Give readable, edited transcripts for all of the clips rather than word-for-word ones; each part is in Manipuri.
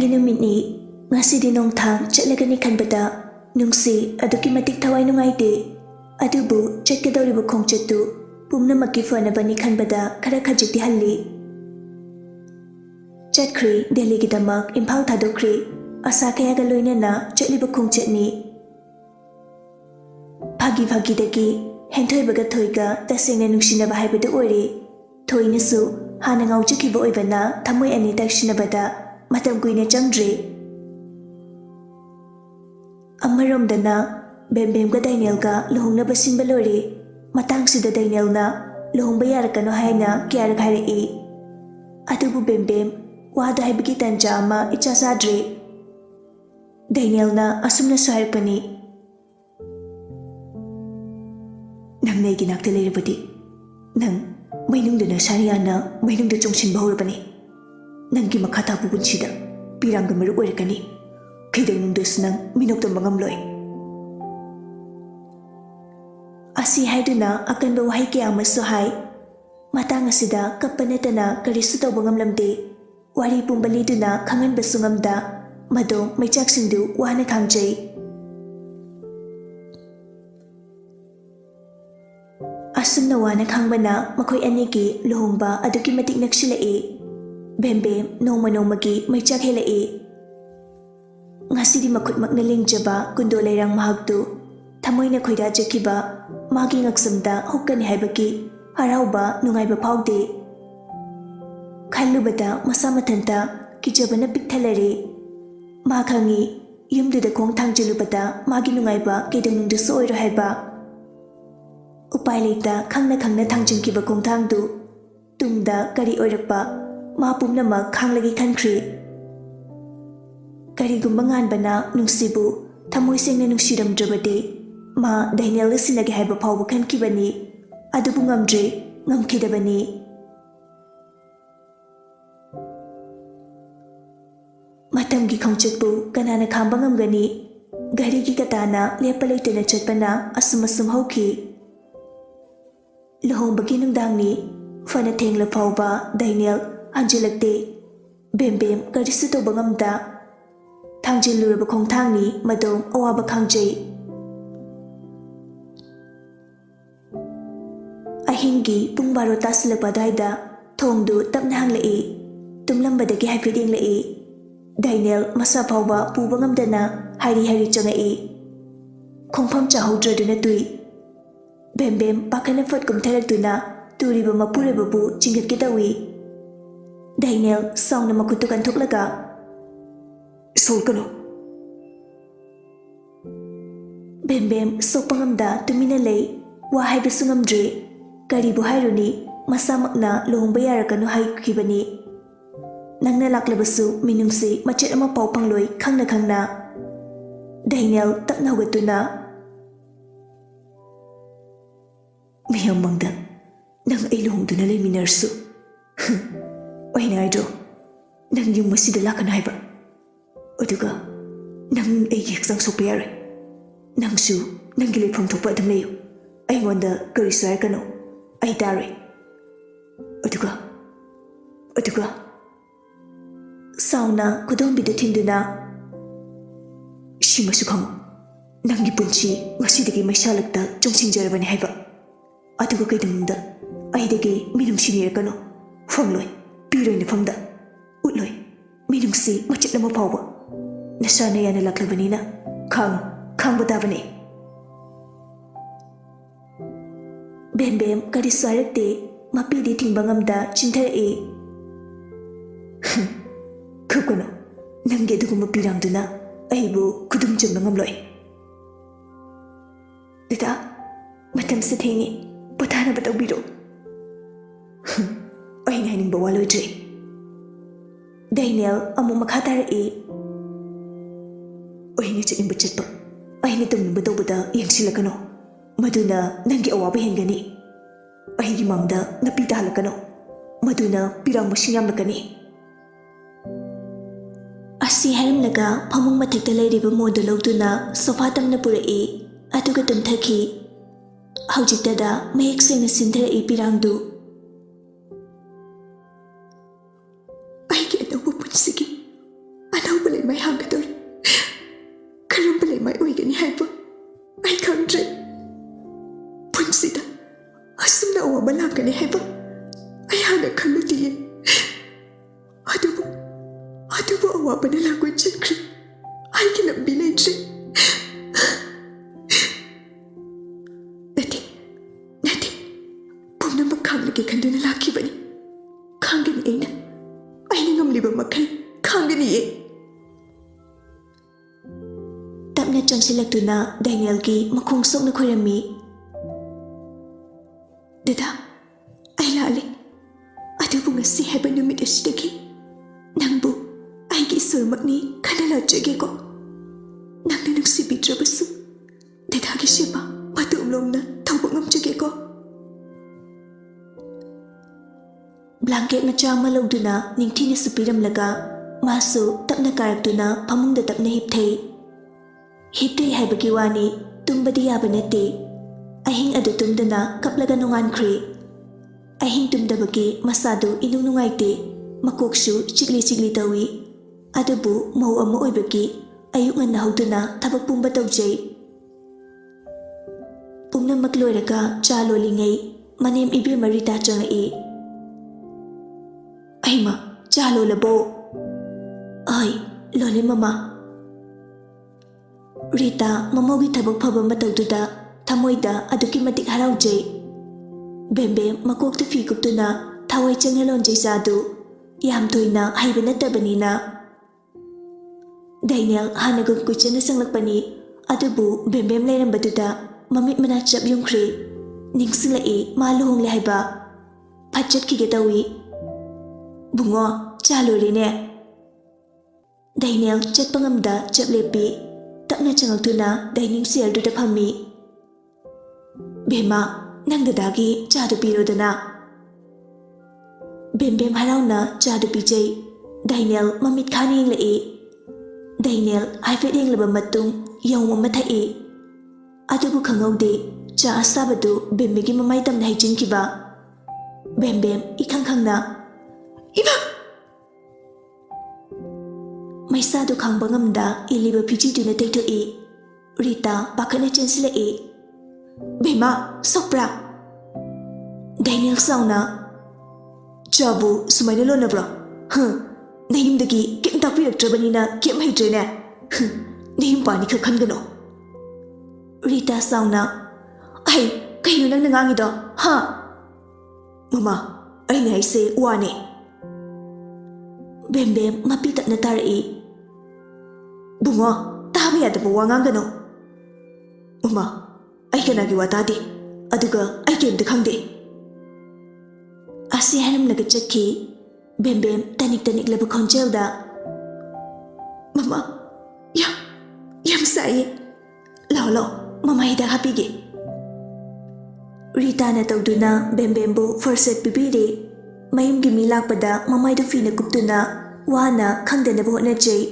Nongthanggi numitni ngasidi nongthang chatlagani khanbada nungsi aduki matik thawai nungaite adubu chatkedoribu khongchattu pumnamakki fanabani khanbada khara khajikti halli chatkhri Delhi gidamak Imphal thadokri asa kayaga loinana chatliba khongchatni phagi dagi henthoi baga thoiga tasengna nungsinaba haibadu oire thoinasu hana ngaujikiba oibana thamoi ani taksinabada matam kuina changdre Amaromdana Bembemga Dainelga luhungnaba sinba lori matangsida Dainelna luhungba yarakano haina kyarak harai adubu Bembem wada haibagi tanja ama ichasadre Dainelna asumna saharpani Nang naigi nakta leirabadi nang mainungdana sariyana mainungda chongsinba horabani Nanggi makhatabu punsida pirangga maruk oirakani Kaidang nungdas nang minokta mangamloi Asi haiduna akanba wahai kaya amasu hai matang asida kapanatana karisu tawba ngamlamde wari pumbaliduna khanganba sungamda madong maichaksingdu wana khangjai Asumna wana khangbana makhoi anigi luhungba aduki matik naksilai Bembem nongmagi maichak helai Ngasidi makut makna lengjaba kundo lairang mahagtu thamoina khoida jakiba magi ngaksamda hokkani haibaki harauba nungaiba phaude khallubada masa mathanta kijabana pikthalare ma khangi yumduda khong thangjelubada magi nungaiba kedangnungdu soiro haiba upai leita khangna thangjingkiba khong thangdu tungda kari oirakpa ma pumnama khanglagi khankhri Karigumba nganbana nungsibu thamoi sengna nungsiramdrabade ma Dainel sinage haiba phawba khankibani adubu ngamdre ngamkhidabani matamgi khongchatbu kanana khamba ngamgani garigi katana lepa leitana chatpana asum hauki luhongbagi nungdangni fana thengla phawba Dainel hanjelakte bembem karisu toba ngamda Thangjiluraba khongthangni madong awaba khangjai Ahingi pung 12 tasilakpa daida thongdu tapna hanglai tumlambadagi haifet yenglai Dainel masa phawba puba ngamdana hari changai khongpham chahodraduna tui Bembem pakhana fat kumtharakduna turiba mapurababu chingatki tawi Dainel songna makutu kanthoklaga Solkano Bembem sokpangamda tumina lei wahai besungamdre karibu hairuni masamakna lohongba yarakanu haikibani nangna laklabasu minungsi machet ama pau pangloi khangna Dainel tapna hogatuna miyamangda nang ai lohongduna leiminarsu oina aidro nang yung masida lakana haiba Oduga, nang aigi haksang sokpa yare. Nangsu, nang gilipang thokpa adam layo. Ay ngonda kariswar kano. Ay dare. Oduga. Sauna kudong bida tinduna. Shimasu kamo. Nang gipunchi, ngasidagi may salagta chongsing jarabani haiba. Aduga kay damunda. Ay dagi minung sinira kano. Fangloy, piroy na fangda. Utloy, minung si machet na mapawba. Nasana yana laklabanina khang batabane Bembem kariswarakte mapidi thingbangamda chinthare khukano nangge duguma pirangduna aibu kudum changna ngamloi Dita matam se thengi pathana batawbiro aina haning bawalodre Dainel amu makhatare Oini chakimba chatpa aini tumnimba tawbada yangsilakano maduna nangi awaba hengani aini mangda napita halakano maduna pirang masing yamlakani Asi harimlaga phamung mathikta leiriba modu lawduna sofa tamna purai aduga tumthaki haujiktada mayek sengna sindharai pirangdu Aigi anawba punsigi anaw ꯂꯩꯃꯥꯏ ꯍꯥꯡꯒꯗꯧꯔꯤ ꯀꯔꯝꯕ ꯂꯩꯃꯥꯏ ꯑꯣꯏꯒꯅꯤ ꯍꯥꯏꯕ ꯑꯩ ꯈꯪꯗ꯭ꯔꯦ ꯄꯨꯟꯁꯤꯗ ꯑꯁꯨꯝꯅ ꯑꯋꯥꯕ ꯂꯥꯛꯀꯅꯤ ꯍꯥꯏꯕ ꯑꯩ ꯍꯥꯟꯅ ꯈꯜꯂꯨꯗꯤꯌꯦ ꯑꯗꯨꯕꯨ ꯑꯋꯥꯕꯅ ꯂꯥꯛꯀꯣꯏ ꯆꯠꯈ꯭ꯔꯦ ꯑꯩꯒꯤ ꯂꯝꯕꯤ ꯂꯩꯇ꯭ꯔꯦ ꯅꯠꯇꯦ ꯄꯨꯝꯅꯃꯛ ꯈꯥꯡꯂꯒꯦ ꯈꯟꯗꯨꯅ ꯂꯥꯛꯈꯤꯕꯅꯤ ꯈꯥꯡꯒꯅꯤ ꯑꯩꯅ ꯉꯝꯂꯤꯕ ꯃꯈꯩ ꯈꯥꯡꯒꯅꯤꯌꯦ ꯇꯞꯅ ꯆꯪꯁꯤꯜꯂꯛꯇꯨꯅ ꯗꯥꯏꯅꯦꯜꯒꯤ ꯃꯈꯣꯡ ꯁꯣꯛꯅ ꯈꯣꯏꯔꯝꯃꯤ ꯗꯗꯥ ꯑꯩ ꯂꯥꯜꯂꯦ ꯑꯗꯨꯕꯨ ꯉꯁꯤ ꯍꯥꯏꯕ ꯅꯨꯃꯤꯠ ꯑꯁꯤꯗꯒꯤ ꯅꯪꯕꯨ ꯑꯩꯒꯤ ꯏꯁꯣꯔꯃꯛꯅꯤ ꯈꯟꯅ ꯂꯥꯠꯆꯒꯦꯀꯣ ꯅꯪꯅ ꯅꯨꯡꯁꯤꯕꯤꯗ꯭ꯔꯕꯁꯨ ꯗꯗꯥꯒꯤ ꯁꯦꯕꯥ ꯃꯇꯣꯝꯂꯣꯝꯅ ꯇꯧꯕ ꯉꯝꯖꯒꯦꯀꯣ ꯕ꯭ꯂꯥꯡꯀꯦꯠ ꯃꯆꯥ ꯑꯃ ꯂꯧꯗꯨꯅ ꯅꯤꯡꯊꯤꯅꯁꯨ ꯄꯤꯔꯝꯂꯒ ꯃꯥꯁꯨ ꯇꯞꯅ ꯀꯥꯔꯛꯇꯨꯅ ꯐꯃꯨꯡꯗ ꯇꯞꯅ ꯍꯤꯞꯊꯩ ꯍꯥꯏꯕꯒꯤ ꯋꯥꯅꯤ ꯇꯨꯝꯕꯗꯤ ꯌꯥꯕ ꯅꯠꯇꯦ ꯑꯍꯤꯡ ꯑꯗꯨ ꯇꯨꯝꯗꯅ ꯀꯞꯂꯒ ꯅꯣꯡꯉꯥꯟꯈ꯭ꯔꯦ ꯑꯍꯤꯡ ꯇꯨꯝꯗꯕꯒꯤ ꯃꯁꯥꯗꯨ ꯏꯅꯨꯡ ꯅꯨꯡꯉꯥꯏꯇꯦ ꯃꯀꯣꯛꯁꯨ ꯆꯤꯛꯂꯤ ꯇꯧꯏ ꯑꯗꯨꯕꯨ ꯃꯧ ꯑꯃ ꯑꯣꯏꯕꯒꯤ ꯑꯌꯨꯛ ꯉꯟꯅ ꯍꯧꯗꯨꯅ ꯊꯕꯛ ꯄꯨꯝꯕ ꯇꯧꯖꯩ ꯄꯨꯝꯅꯃꯛ ꯂꯣꯏꯔꯒ ꯆꯥ ꯂꯣꯜꯂꯤꯉꯩ ꯃꯅꯦꯝ ꯏꯕꯦꯝꯃ ꯔꯤꯇꯥ ꯆꯪꯂꯛꯏ ꯑꯩꯃ ꯆꯥ ꯂꯣꯜꯂꯕꯣ ꯑꯩ ꯂꯣꯜꯂꯦ ꯃꯃꯥ ꯔꯤꯇꯥ ꯃꯃꯧꯒꯤ ꯊꯕꯛ ꯐꯕ ꯃꯇꯧꯗꯨꯗ ꯊꯃꯣꯏꯗ ꯑꯗꯨꯛꯀꯤ ꯃꯇꯤꯛ ꯍꯔꯥꯎꯖꯩ ꯕꯦꯝꯕꯦꯝ ꯃꯀꯣꯛꯇ ꯐꯤ ꯀꯨꯞꯇꯨꯅ ꯊꯋꯥꯏ ꯆꯪꯅ ꯂꯣꯟꯖꯩ ꯆꯥꯗꯨ ꯌꯥꯝ ꯊꯣꯏꯅ ꯍꯩꯕ ꯅꯠꯇꯕꯅꯤꯅ ꯗꯥꯏꯅꯦꯜ ꯍꯥꯟꯅꯒꯨꯝ ꯀꯨꯏꯆꯅ ꯆꯪꯂꯛꯄꯅꯤ ꯑꯗꯨꯕꯨ ꯕꯦꯝꯕꯦꯝ ꯂꯩꯔꯝꯕꯗꯨꯗ ꯃꯃꯤꯠ ꯃꯅꯥ ꯆꯞ ꯌꯨꯡꯈ꯭ꯔꯦ ꯅꯤꯡꯁꯤꯡꯂꯛꯏ ꯃꯥ ꯂꯨꯍꯣꯡꯂꯦ ꯍꯥꯏꯕ ꯐꯠ ꯆꯠꯈꯤꯒꯦ ꯇꯧꯏ ꯕꯨꯡꯉꯣ ꯆꯥ ꯂꯣꯏꯔꯦꯅꯦ ꯗꯥꯏꯅꯦꯜ ꯆꯠꯄ ꯉꯝꯗ ꯆꯞ ꯂꯦꯞꯄꯤ ꯇꯞꯅ ꯆꯪꯂꯛꯇꯨꯅ ꯗꯥꯏꯅꯤꯡ ꯆꯤꯌꯔꯗꯨꯗ ꯐꯝꯃꯤ ꯕꯦꯝꯃ ꯅꯪ ꯗꯗꯥꯒꯤ ꯆꯥꯗꯨ ꯄꯤꯔꯣꯗꯅ ꯕꯦꯝꯕꯦꯝ ꯍꯔꯥꯎꯅ ꯆꯥꯗꯨ ꯄꯤꯖꯩ ꯗꯥꯏꯅꯦꯜ ꯃꯃꯤꯠ ꯈꯥꯅ ꯌꯦꯡꯂꯛꯏ ꯗꯥꯏꯅꯦꯜ ꯍꯥꯏꯐꯦꯠ ꯌꯦꯡꯂꯕ ꯃꯇꯨꯡ ꯌꯧ ꯑꯃ ꯊꯛꯏ ꯑꯗꯨꯕꯨ ꯈꯪꯍꯧꯗꯦ ꯆꯥ ꯑꯁꯥꯕꯗꯨ ꯕꯦꯝꯕꯦꯝꯒꯤ ꯃꯃꯥꯏ ꯇꯝꯅ ꯍꯩꯖꯤꯟꯈꯤꯕ ꯕꯦꯝꯕꯦꯝ ꯏꯈꯪ ꯈꯪꯅ ꯏꯃꯥ ꯃꯩꯁꯥꯗꯨ ꯈꯥꯡꯕ ꯉꯝꯗ ꯏꯜꯂꯤꯕ ꯐꯤꯖꯤꯗꯨꯅ ꯇꯩꯊꯣꯛꯏ ꯔꯤꯇꯥ ꯄꯥꯈꯠꯅ ꯆꯦꯟꯁꯤꯜꯂꯛꯏ ꯕꯦꯝꯃ ꯁꯣꯛꯄ꯭ꯔꯥ ꯗꯥꯏꯅꯦꯜ ꯁꯥꯎꯅ ꯆꯥꯕꯨ ꯁꯨꯃꯥꯏꯅ ꯂꯣꯟꯅꯕ꯭ꯔꯣ ꯅꯌꯨꯝꯗꯒꯤ ꯀꯩꯝ ꯇꯥꯛꯄꯤꯔꯛꯇ꯭ꯔꯕꯅꯤꯅ ꯀꯩꯝ ꯍꯩꯇ꯭ꯔꯦꯅꯦ ꯅꯌꯨꯝ ꯄꯥꯅꯤ ꯈꯛ ꯈꯟꯒꯅꯣ ꯔꯤꯇꯥ ꯁꯥꯎꯅ ꯑꯩ ꯀꯩꯅꯣ ꯅꯪꯅ ꯉꯥꯡꯉꯤꯗꯣ ꯃꯃꯥ ꯑꯩꯅ ꯍꯥꯏꯁꯦ ꯋꯥꯅꯦ ꯕꯦꯝꯕꯦꯝ ꯃꯄꯤ ꯇꯞꯅ ꯇꯥꯔꯛꯏ ꯕꯨꯡꯉꯣ ꯇꯥꯕ ꯌꯥꯗꯕ ꯋꯥ ꯉꯥꯡꯒꯅꯣ ꯃꯃꯥ ꯑꯩ ꯀꯅꯥꯒꯤ ꯋꯥ ꯇꯥꯗꯦ ꯑꯗꯨꯒ ꯑꯩ ꯀꯩꯝꯇ ꯈꯪꯗꯦ ꯑꯁꯤ ꯍꯥꯏꯔꯝꯂꯒ ꯆꯠꯈꯤ ꯕꯦꯝꯕꯦꯝ ꯇꯅꯤꯛꯂꯕ ꯈꯣꯟꯖꯦꯜꯗ ꯃꯃꯥ ꯌꯥꯝ ꯁꯥꯏꯌꯦ ꯂꯥꯛꯑꯣ ꯃꯃꯥ ꯍꯤꯗꯥꯛ ꯍꯥꯞꯄꯤꯒꯦ ꯔꯤꯇꯥꯅ ꯇꯧꯗꯨꯅ ꯕꯦꯝꯕꯦꯝꯕꯨ ꯐꯥꯔꯁ ꯑꯦꯗ ꯄꯤꯕꯤꯔꯦ ꯃꯌꯨꯝꯒꯤ ꯃꯤ ꯂꯥꯛꯄꯗ ꯃꯃꯥꯏꯗꯨ ꯐꯤꯅ ꯀꯨꯞꯇꯨꯅ ꯋꯥꯅ ꯈꯪꯗꯅꯕ ꯍꯣꯠꯅꯖꯩ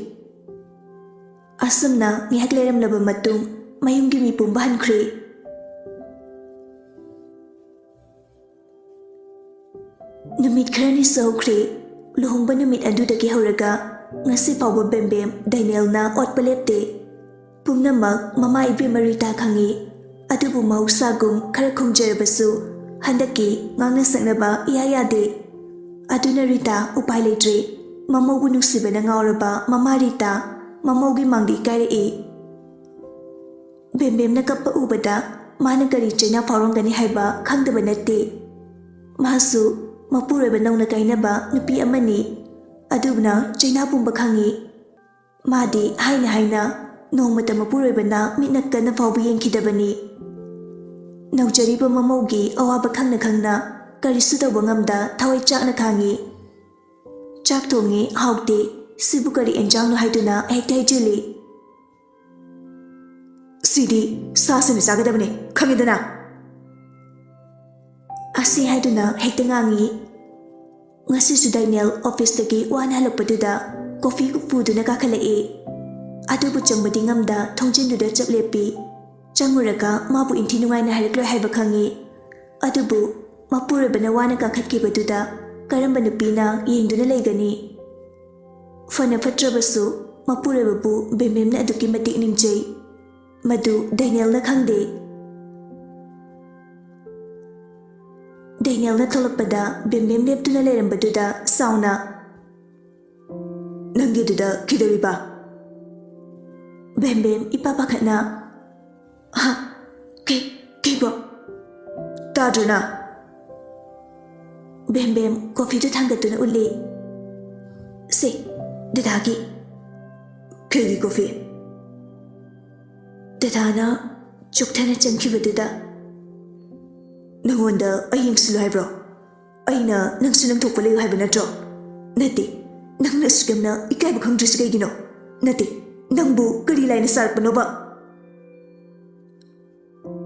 ꯑꯁꯨꯝꯅ ꯉꯥꯏꯍꯥꯛ ꯂꯩꯔꯝꯂꯕ ꯃꯇꯨꯡ ꯃꯌꯨꯝꯒꯤ ꯃꯤ ꯄꯨꯝꯕ ꯍꯟꯈ꯭ꯔꯦ ꯅꯨꯃꯤꯠ ꯈꯔꯅꯤꯁꯨ ꯍꯧꯈ꯭ꯔꯦ ꯂꯨꯍꯣꯡꯕ ꯅꯨꯃꯤꯠ ꯑꯗꯨꯗꯒꯤ ꯍꯧꯔꯒ ꯉꯁꯤ ꯐꯥꯎꯕ ꯕꯦꯝꯕꯦꯝ ꯗꯥꯏꯅꯦꯜꯅ ꯑꯣꯠꯄ ꯂꯦꯞꯇꯦ ꯄꯨꯝꯅꯃꯛ ꯃꯃꯥ ꯏꯕꯦꯝꯃ ꯔꯤꯇꯥ ꯈꯪꯉꯤ ꯑꯗꯨꯕꯨ ꯃꯍꯧꯁꯥꯒꯨꯝ ꯈꯔ ꯈꯨꯝꯖꯔꯕꯁꯨ ꯍꯟꯗꯛꯀꯤ ꯉꯥꯡꯅ ꯁꯛꯅꯕ ꯏꯌꯥ ꯌꯥꯗꯦ ꯑꯗꯨꯅ ꯔꯤꯇꯥ ꯎꯄꯥꯏ ꯂꯩꯇ꯭ꯔꯦ ꯃꯃꯧꯕꯨ ꯅꯨꯡꯁꯤꯕꯅ ꯉꯥꯎꯔꯕ ꯃꯃꯥ ꯔꯤꯇꯥ ꯃꯃꯧꯒꯤ ꯃꯥꯡꯗ ꯏꯀꯥꯏꯔꯛꯏ ꯕꯦꯝꯕꯦꯝꯅ ꯀꯞꯄ ꯎꯕꯗ ꯃꯥꯅ ꯀꯔꯤ ꯆꯩꯅꯥ ꯐꯥꯎꯔꯝꯒꯅꯤ ꯍꯥꯏꯕ ꯈꯪꯗꯕ ꯅꯠꯇꯦ ꯃꯥꯁꯨ ꯃꯄꯨꯔꯣꯏꯕ ꯅꯧꯅ ꯀꯥꯏꯅꯕ ꯅꯨꯄꯤ ꯑꯃꯅꯤ ꯑꯗꯨꯅ ꯆꯩꯅꯥ ꯄꯨꯝꯕ ꯈꯪꯉꯤ ꯃꯥꯗꯤ ꯍꯥꯏꯅ ꯅꯣꯡꯃꯇ ꯃꯄꯨꯔꯣꯏꯕꯅ ꯃꯤꯠꯅ ꯀꯟꯅ ꯐꯥꯎꯕ ꯌꯦꯡꯈꯤꯗꯕꯅꯤ ꯅꯧꯖꯔꯤꯕ ꯃꯃꯧꯒꯤ ꯑꯋꯥꯕ ꯈꯪꯅ ꯀꯔꯤꯁꯨ ꯇꯧꯕ ꯉꯝꯗ ꯊꯋꯥꯏ ꯆꯥꯛꯅ ꯈꯥꯡꯉꯤ ꯆꯥꯛ ꯊꯣꯡꯉꯤ ꯍꯥꯎꯇꯦ ꯁꯤꯕꯨ ꯀꯔꯤ ꯑꯦꯟꯖꯥꯡꯅꯣ ꯍꯥꯏꯗꯨꯅ ꯍꯦꯛꯇ ꯍꯩꯖꯤꯜꯂꯤ ꯁꯤꯗꯤ ꯁꯥꯁꯤꯅ ꯆꯥꯒꯗꯕꯅꯤ ꯈꯪꯉꯤꯗꯅ ꯑꯁꯤ ꯍꯥꯏꯗꯨꯅ ꯍꯦꯛꯇ ꯉꯥꯡꯉꯤ ꯉꯁꯤꯁꯨ ꯗꯥꯏꯅꯦꯜ ꯑꯣꯐꯤꯁꯇꯒꯤ ꯋꯥꯅ ꯍꯜꯂꯛꯄꯗꯨꯗ ꯀꯣꯐꯤ ꯄꯨꯗꯨꯅ ꯀꯥꯈꯠꯂꯛꯏ ꯑꯗꯨꯕꯨ ꯆꯪꯕꯗꯤ ꯉꯝꯗ ꯊꯣꯡꯖꯤꯟꯗꯨꯗ ꯆꯞ ꯂꯦꯞꯄꯤ ꯆꯪꯉꯨꯔꯒ ꯃꯥꯕꯨ ꯏꯟꯊꯤ ꯅꯨꯡꯉꯥꯏꯅ ꯍꯥꯏꯔꯛꯂꯣꯏ ꯍꯥꯏꯕ ꯈꯪꯉꯤ ꯑꯗꯨꯕꯨ ꯃꯄꯨꯔꯣꯏꯕꯅ ꯋꯥꯅ ꯀꯥꯈꯠꯈꯤꯕꯗꯨꯗ ꯀꯔꯝꯕ ꯅꯨꯄꯤꯅ ꯌꯦꯡꯗꯨꯅ ꯂꯩꯒꯅꯤ ꯐꯅ ꯐꯠꯇ꯭ꯔꯕꯁꯨ ꯃꯄꯨꯔꯣꯏꯕꯕꯨ ꯕꯦꯝꯕꯦꯝꯅ ꯑꯗꯨꯛꯀꯤ ꯃꯇꯤꯛ ꯅꯤꯡꯖꯩ ꯃꯗꯨ ꯗꯥꯏꯅꯦꯜꯅ ꯈꯪꯗꯦ꯫ ꯗꯥꯏꯅꯦꯜꯅ ꯊꯣꯛꯂꯛꯄꯗ ꯕꯦꯝꯕꯦꯝ ꯂꯦꯞꯇꯨꯅ ꯂꯩꯔꯝꯕꯗꯨꯗ ꯁꯥꯎꯅ "ꯅꯪꯒꯤꯗꯨꯗ ꯀꯩꯗꯧꯔꯤꯕ?" ꯕꯦꯝꯕꯦꯝ ꯏꯄꯥ ꯄꯥꯈꯠꯅ "ꯍꯥ ꯀꯩꯕꯣ ꯇꯥꯗ꯭ꯔꯣꯅ?" ꯕꯦꯝꯕꯦꯝ ꯀꯣꯐꯤꯗꯨ ꯊꯥꯡꯒꯠꯇꯨꯅ ꯎꯠꯂꯤ꯫ "ꯁꯦ ꯗꯗꯥꯒꯤ." "ꯀꯩꯒꯤ ꯀꯣꯐꯤ?" ꯗꯗꯥꯅ ꯆꯣꯛꯊꯅ ꯆꯪꯈꯤꯕꯗꯨꯗ "ꯅꯉꯣꯟꯗ ꯑꯩ ꯌꯦꯡꯁꯤꯜꯂꯨ ꯍꯥꯏꯕ꯭ꯔꯣ? ꯑꯩꯅ ꯅꯪꯁꯨ ꯅꯪꯊꯣꯛꯄ ꯂꯩꯌꯨ ꯍꯥꯏꯕ ꯅꯠꯇ꯭ꯔꯣ? ꯅꯠꯇꯦ, ꯅꯪꯅ ꯑꯁꯨꯛꯌꯥꯝꯅ ꯏꯀꯥꯏꯕ ꯈꯪꯗ꯭ꯔꯤꯁꯤ ꯀꯩꯒꯤꯅꯣ? ꯅꯠꯇꯦ, ꯅꯪꯕꯨ ꯀꯔꯤ ꯂꯥꯏꯅ ꯁꯥꯔꯛꯄꯅꯣꯕ?"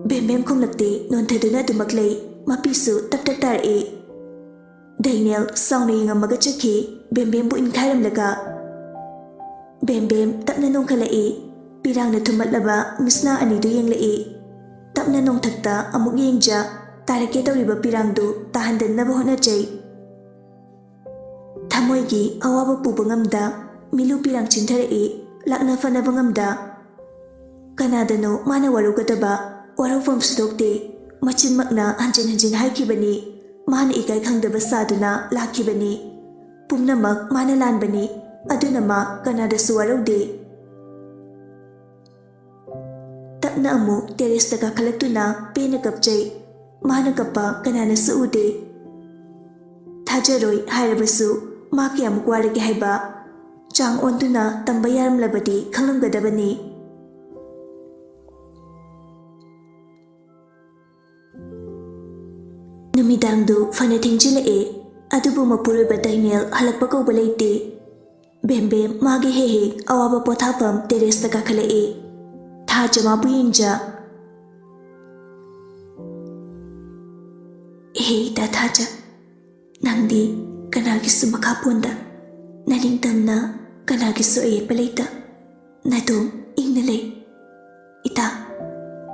ꯕꯦꯝꯕꯦꯝ ꯈꯨꯝꯂꯛꯇꯦ, ꯅꯣꯟꯊꯗꯨꯅ ꯑꯗꯨꯃꯛ ꯂꯩ, ꯃꯄꯤꯁꯨ ꯇꯞ ꯇꯞ ꯇꯥꯔꯛꯏ꯫ ꯗꯥꯏꯅꯦꯜ ꯁꯥꯎꯅ ꯌꯦꯡꯉꯝꯃꯒ ꯆꯠꯈꯤ, ꯕꯦꯝꯕꯦꯝꯕꯨ ꯏꯟꯈꯥꯏꯔꯝꯂꯒ꯫ ꯕꯦꯝꯕꯦꯝ ꯇꯞꯅ ꯅꯣꯡꯈꯠꯂꯛꯏ, ꯄꯤꯔꯥꯡꯅ ꯊꯨꯝꯃꯠꯂꯕ ꯃꯤꯁꯅꯥ ꯑꯅꯤꯗꯨ ꯌꯦꯡꯂꯛꯏ꯫ ꯇꯞꯅ ꯅꯣꯡꯊꯛꯇ ꯑꯃꯨꯛ ꯌꯦꯡꯖ, ꯇꯥꯔꯛꯀꯦ ꯇꯧꯔꯤꯕ ꯄꯤꯔꯥꯡꯗꯨ ꯇꯥꯍꯟꯗꯅꯕ ꯍꯣꯠꯅꯖꯩ꯫ ꯊꯃꯣꯏꯒꯤ ꯑꯋꯥꯕ ꯄꯨꯕ ꯉꯝꯗ, ꯃꯤꯂꯨ ꯄꯤꯔꯥꯡ ꯆꯤꯟꯊꯔꯛꯏ, ꯂꯥꯛꯅ ꯐꯅꯕ ꯉꯝꯗ꯫ ꯀꯅꯥꯗꯅꯣ ꯃꯥꯅ ꯋꯥꯔꯧꯒꯗꯕ, ꯋꯥꯔꯧꯐꯝꯁꯨ ꯊꯣꯛꯇꯦ, ꯃꯆꯤꯟꯃꯛꯅ ꯍꯟꯖꯤꯟ ꯍꯟꯖꯤꯟ ꯍꯥꯏꯈꯤꯕꯅꯤ, ꯃꯥꯅ ꯏꯀꯥꯏ ꯈꯪꯗꯕ ꯁꯥꯗꯨꯅ ꯂꯥꯛꯈꯤꯕꯅꯤ, ꯄꯨꯝꯅꯃꯛ ꯃꯥꯅ ꯂꯥꯟꯕꯅꯤ, ꯑꯗꯨꯅ ꯃꯥ ꯀꯅꯥꯗꯁꯨ ꯋꯥꯔꯧꯗꯦ꯫ ꯇꯞꯅ ꯑꯃꯨꯛ ꯇꯦꯔꯦꯁꯇ ꯀꯥꯈꯠꯂꯛꯇꯨꯅ ꯄꯦꯟꯅ ꯀꯞꯆꯩ, ꯃꯥꯅ ꯀꯞꯄ ꯀꯅꯥꯅꯁꯨ ꯎꯗꯦ꯫ ꯊꯥꯖꯔꯣꯏ ꯍꯥꯏꯔꯕꯁꯨ ꯃꯥ ꯀꯌꯥꯃꯨꯛ ꯋꯥꯔꯒꯦ ꯍꯥꯏꯕ ꯆꯥꯡ ꯑꯣꯟꯗꯨꯅ ꯇꯝꯕ ꯌꯥꯔꯝꯂꯕꯗꯤ ꯈꯪꯂꯝꯒꯗꯕꯅꯤ꯫ ꯅꯨꯃꯤꯗꯥꯡꯗꯨ ꯐꯅ ꯊꯦꯡꯖꯤꯜꯂꯛꯑꯦ, ꯑꯗꯨꯕꯨ ꯃꯄꯨꯔꯣꯏꯕ ꯗꯥꯏꯅꯦꯜ ꯍꯜꯂꯛꯄ ꯀꯧꯕ ꯂꯩꯇꯦ꯫ ꯕꯦꯝꯕꯦꯝ ꯃꯥꯒꯤ ꯍꯦꯛ ꯍꯦꯛ ꯑꯋꯥꯕ ꯄꯣꯊꯥꯐꯝ ꯇꯦꯔꯦꯁꯇ ꯀꯥꯈꯠꯂꯛꯏ, ꯊꯥꯖ ꯃꯥꯕꯨ ꯌꯦꯡꯖ꯫ "ꯍꯦ ꯏꯇꯥ ꯊꯥꯖ, ꯅꯪꯗꯤ ꯀꯅꯥꯒꯤꯁꯨ ꯃꯈꯥ ꯄꯣꯟꯗ, ꯅꯅꯤꯡꯇꯝꯅ ꯀꯅꯥꯒꯤꯁꯨ ꯑꯌꯦꯠꯄ ꯂꯩꯇ, ꯅꯗꯣꯝ ꯏꯪꯅ ꯂꯩ꯫ ꯏꯇꯥ,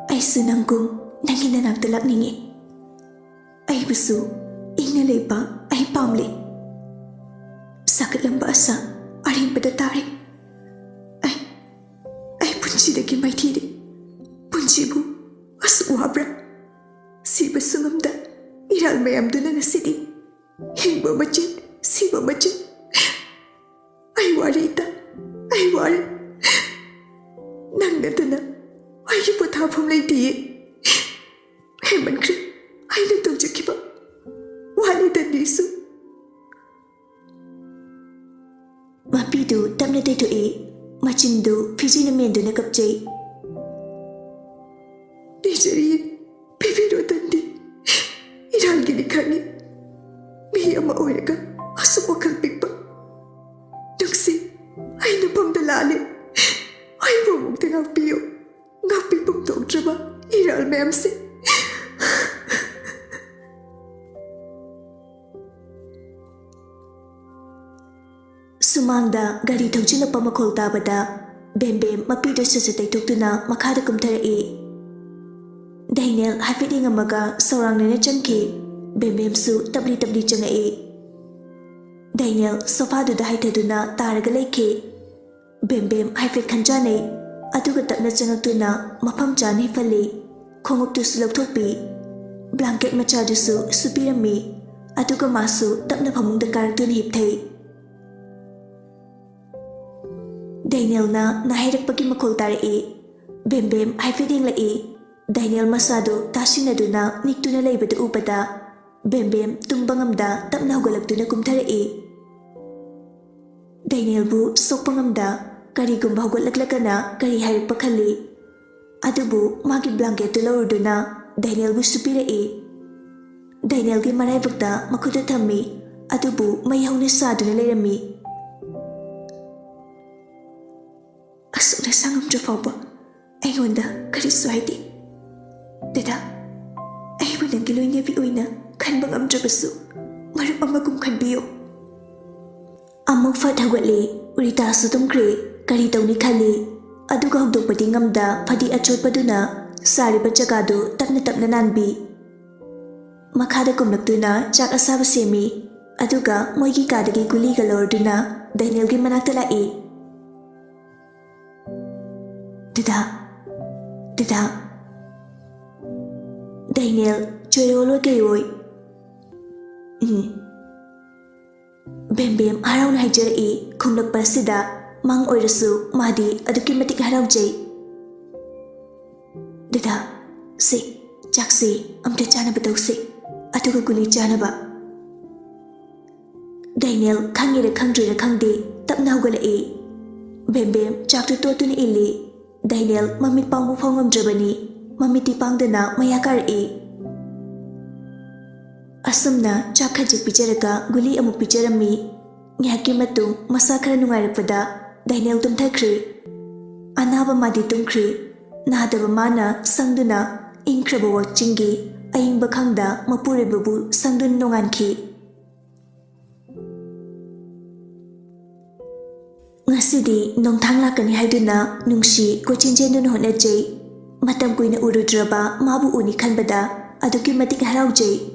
ꯑꯩꯁꯨ ꯅꯪꯒꯨꯝ ꯅꯪꯒꯤ ꯅꯅꯥꯛꯇ ꯂꯥꯛꯅꯤꯡꯉꯤ꯫ ꯑꯩꯕꯨꯁꯨ ꯏꯪꯅ ꯂꯩꯕ ꯑꯩ ꯄꯥꯝꯂꯤ꯫ ꯁꯥꯒꯠꯂꯝꯕ ꯑꯁꯥ ꯑꯔꯦꯝꯕꯗ ꯇꯥꯔꯦ꯫ ꯑꯩ ꯄꯨꯟꯁꯤꯗꯒꯤ ꯃꯥꯏꯊꯤꯔꯦ꯫ ꯄꯨꯟꯁꯤꯕꯨ ꯑꯁꯨꯛ ꯋꯥꯕ꯭ꯔꯥ? ꯁꯤꯕꯁꯨ ꯉꯝꯗ ꯏꯔꯥꯜ ꯃꯌꯥꯝꯗꯨꯅ ꯉꯁꯤꯗꯤ ꯍꯤꯡꯕ ꯃꯆꯦꯠ, ꯁꯤꯕ ꯃꯆꯦꯠ꯫ ꯑꯩ ꯋꯥꯔꯦ ꯏꯇꯥ, ꯑꯩ ꯋꯥꯔꯦ꯫ ꯅꯪ ꯅꯠꯇꯅ ꯑꯩꯒꯤ ꯄꯣꯊꯥꯐꯝ ꯂꯩꯇꯤꯌꯦ꯫ ꯍꯦꯟꯃꯟꯈ꯭ꯔꯦ ꯑꯩꯅ ꯇꯧꯖꯈꯤꯕ, ꯋꯥꯠꯂꯤꯗꯅꯤꯁꯨ." ꯃꯄꯤꯗꯨ ꯇꯞꯅ ꯇꯩꯊꯣꯛꯏ, ꯃꯆꯤꯟꯗꯨ ꯐꯤꯖꯤꯅ ꯃꯦꯟꯗꯨꯅ ꯀꯞꯆꯩ꯫ "ꯅꯤꯖꯔꯤꯌꯦ, ꯄꯤꯕꯤꯔꯣ ꯇꯟꯗꯤ, ꯏꯔꯥꯜꯒꯤꯅꯤ ꯈꯪꯉꯤ꯫ ꯃꯤ ꯑꯃ ꯑꯣꯏꯔꯒ ꯑꯁꯨꯛ ꯋꯥꯈꯜ ꯄꯤꯛꯄ ꯅꯨꯡꯁꯤ, ꯑꯩ ꯅꯐꯝꯗ ꯂꯥꯜꯂꯦ꯫ ꯑꯩꯕꯨ ꯑꯃꯨꯛꯇ ꯉꯥꯛꯄꯤꯌꯨ, ꯉꯥꯛꯄꯤꯐꯝ ꯊꯣꯛꯇ꯭ꯔꯕ ꯏꯔꯥꯜ ꯃꯌꯥꯝꯁꯦ." ꯁꯨꯃꯥꯡꯗ ꯒꯥꯔꯤ ꯊꯧꯖꯤꯜꯂꯛꯄ ꯃꯈꯣꯜ ꯇꯥꯕꯗ ꯕꯦꯝꯕꯦꯝ ꯃꯄꯤꯗꯨ ꯁꯠ-ꯁꯠ ꯇꯩꯊꯣꯛꯇꯨꯅ ꯃꯈꯥꯗ ꯀꯨꯝꯊꯔꯛꯏ꯫ ꯗꯥꯏꯅꯦꯜ ꯍꯥꯏꯐꯦꯠ ꯌꯦꯡꯉꯝꯃꯒ ꯁꯧꯔꯥꯡꯅꯅ ꯆꯪꯈꯤ, ꯕꯦꯝꯕꯦꯝꯁꯨ ꯇꯞꯂꯤ ꯇꯞꯂꯤ ꯆꯪꯉꯛꯏ꯫ ꯗꯥꯏꯅꯦꯜ ꯁꯣꯐꯥꯗꯨꯗ ꯍꯥꯏꯊꯗꯨꯅ ꯇꯥꯔꯒ ꯂꯩꯈꯤ꯫ ꯕꯦꯝꯕꯦꯝ ꯍꯥꯏꯐꯦꯠ ꯈꯟꯖꯥꯟꯅꯩ, ꯑꯗꯨꯒ ꯇꯞꯅ ꯆꯪꯉꯛꯇꯨꯅ ꯃꯐꯝ ꯆꯥꯅ ꯍꯤꯞꯍꯜꯂꯤ, ꯈꯣꯡꯎꯞꯇꯨꯁꯨ ꯂꯧꯊꯣꯛꯄꯤ, ꯕ꯭ꯂꯥꯡꯀꯦꯠ ꯃꯆꯥꯗꯨꯁꯨ ꯁꯨꯄꯤꯔꯝꯃꯤ, ꯑꯗꯨꯒ ꯃꯥꯁꯨ ꯇꯞꯅ ꯐꯃꯨꯡꯗ ꯀꯥꯔꯛꯇꯨꯅ ꯍꯤꯞꯊꯩ꯫ ꯗꯥꯏꯅꯦꯜꯅ ꯅꯥꯍꯩꯔꯛꯄꯒꯤ ꯃꯈꯣꯜ ꯇꯥꯔꯛꯏ, ꯕꯦꯝꯕꯦꯝ ꯍꯥꯏꯐꯦꯠ ꯌꯦꯡꯂꯛꯏ꯫ ꯗꯥꯏꯅꯦꯜ ꯃꯁꯥꯗꯨ ꯇꯥꯁꯤꯟꯅꯗꯨꯅ ꯅꯤꯛꯇꯨꯅ ꯂꯩꯕꯗꯨ ꯎꯕꯗ ꯕꯦꯝꯕꯦꯝ ꯇꯨꯝꯕ ꯉꯝꯗ ꯇꯞꯅ ꯍꯧꯒꯠꯂꯛꯇꯨꯅ ꯀꯨꯝꯊꯔꯛꯏ꯫ ꯗꯥꯏꯅꯦꯜꯕꯨ ꯁꯣꯛꯄ ꯉꯝꯗ ꯀꯔꯤꯒꯨꯝꯕ ꯍꯧꯒꯠꯂꯛꯂꯒꯅ ꯀꯔꯤ ꯍꯥꯏꯔꯛꯄ ꯈꯜꯂꯤ, ꯑꯗꯨꯕꯨ ꯃꯥꯒꯤ ꯕ꯭ꯂꯥꯡꯀꯦꯠꯇꯨ ꯂꯧꯔꯨꯗꯨꯅ ꯗꯥꯏꯅꯦꯜꯕꯨ ꯁꯨꯄꯤꯔꯛꯏ꯫ ꯗꯥꯏꯅꯦꯜꯒꯤ ꯃꯔꯥꯏꯕꯛꯇ ꯃꯈꯨꯠꯇ ꯊꯝꯃꯤ, ꯑꯗꯨꯕꯨ ꯃꯩ ꯍꯧꯅ ꯁꯥꯗꯨꯅ ꯂꯩꯔꯝꯃꯤ꯫ "ꯑꯁꯨꯛ ꯅꯁꯥ ꯉꯝꯗ꯭ꯔ ꯐꯥꯎꯕ ꯑꯩꯉꯣꯟꯗ ꯀꯔꯤꯁꯨ ꯍꯥꯏꯗꯦ꯫ ꯗꯦꯗꯥ, ꯑꯩꯕꯨ ꯅꯪꯒꯤ ꯂꯣꯏꯅꯕꯤ ꯑꯣꯏꯅ ꯈꯟꯕ ꯉꯝꯗ꯭ꯔꯕꯁꯨ ꯃꯔꯨꯞ ꯑꯃꯒꯨꯝ ꯈꯟꯕꯤꯌꯨ." ꯑꯃꯨꯛ ꯐꯠ ꯍꯧꯒꯠꯂꯤ, ꯔꯤꯇꯥꯁꯨ ꯇꯨꯝꯈ꯭ꯔꯦ, ꯀꯔꯤ ꯇꯧꯅꯤ ꯈꯜꯂꯤ, ꯑꯗꯨꯒ ꯍꯧꯗꯣꯛꯄꯗꯤ ꯉꯝꯗ ꯐꯗꯤ ꯑꯆꯣꯠꯄꯗꯨꯅ ꯁꯥꯔꯤꯕ ꯖꯒꯥꯗꯨ ꯇꯞꯅ ꯇꯞꯅ ꯅꯥꯟꯕꯤ꯫ ꯃꯈꯥꯗ ꯀꯨꯝꯂꯛꯇꯨꯅ ꯆꯥꯛ ꯑꯁꯥꯕ ꯁꯦꯝꯃꯤ, ꯑꯗꯨꯒ ꯃꯣꯏꯒꯤ ꯀꯥꯗꯒꯤ ꯒꯨꯂꯤꯒ ꯂꯧꯔꯗꯨꯅ ꯗꯥꯏꯅꯦꯜꯒꯤ ꯃꯅꯥꯛꯇ ꯂꯥꯛꯏ꯫ Dada, Dada, Daniel, Joyolo Gayoy. Bem Bem Haraw na Hajar kung nagpasida, Mang Oirasu, Madi, Adukimatik Haraw Jay. Dada, si, Jaksi, Amta Chana Bataw si, Atuka Guli Chana ba. Daniel, Kangira Kangdra Kangdi, Tapnaw Gala Bem Bem, Chaktu Totun Ili, Daniel, Mamit Pangmu Pangam Drabani, Mamiti Pangdana, Mayakar Asumna, Chakajik Pijaraka, Guli Amuk Pijarami, Nyaki Matung, Masakara Nungarappada, Daniel Tumtakri, Anaba Madi Tumkri, Nadaba Mana, Sangduna, Inkrabawak Chingi, Aying Bakangda, Mapure Babu, Sangdun Nonganki. Ngasidi, Nongthanglakani Haiduna, Nungshi, Kochinjendun Honajay, Matam Kuina Urudraba, Mabu Uni Kanbada, Aduki Matik Haraujay,